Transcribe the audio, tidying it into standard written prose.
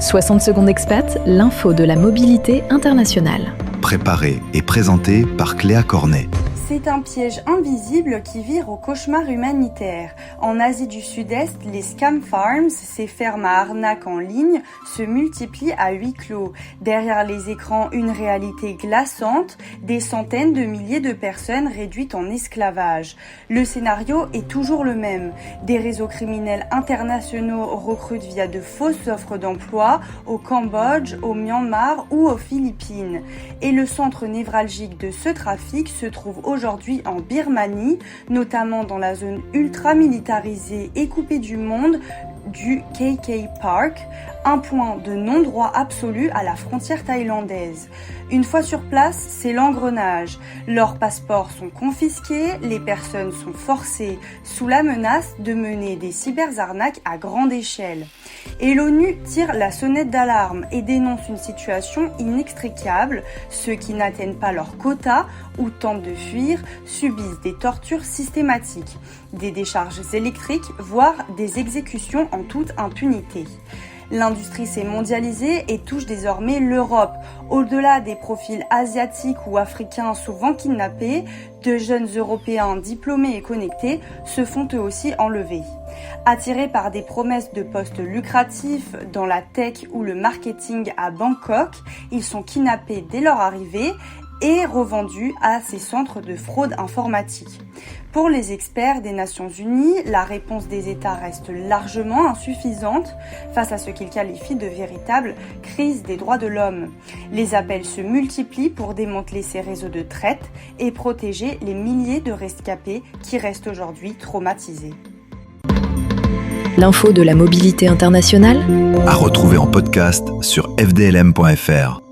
60 secondes expat, l'info de la mobilité internationale. Préparé et présenté par Cléa Cornet. C'est un piège invisible qui vire au cauchemar humanitaire. En Asie du Sud-Est, les scam farms, ces fermes à arnaques en ligne, se multiplient à huis clos. Derrière les écrans, une réalité glaçante, des centaines de milliers de personnes réduites en esclavage. Le scénario est toujours le même. Des réseaux criminels internationaux recrutent via de fausses offres d'emploi au Cambodge, au Myanmar ou aux Philippines. Et le centre névralgique de ce trafic se trouve aujourd'hui en Birmanie, notamment dans la zone ultra-militarisée et coupée du monde du KK Park, un point de non-droit absolu à la frontière thaïlandaise. Une fois sur place, c'est l'engrenage. Leurs passeports sont confisqués, les personnes sont forcées sous la menace de mener des cyberarnaques à grande échelle. Et l'ONU tire la sonnette d'alarme et dénonce une situation inextricable. Ceux qui n'atteignent pas leur quota ou tentent de fuir subissent des tortures systématiques, des décharges électriques, voire des exécutions en toute impunité. L'industrie s'est mondialisée et touche désormais l'Europe. Au-delà des profils asiatiques ou africains souvent kidnappés, de jeunes Européens diplômés et connectés se font eux aussi enlever. Attirés par des promesses de postes lucratifs dans la tech ou le marketing à Bangkok, ils sont kidnappés dès leur arrivée et revendus à ces centres de fraude informatique. Pour les experts des Nations Unies, la réponse des États reste largement insuffisante face à ce qu'ils qualifient de véritable crise des droits de l'homme. Les appels se multiplient pour démanteler ces réseaux de traite et protéger les milliers de rescapés qui restent aujourd'hui traumatisés. L'info de la mobilité internationale À retrouver en podcast sur fdlm.fr.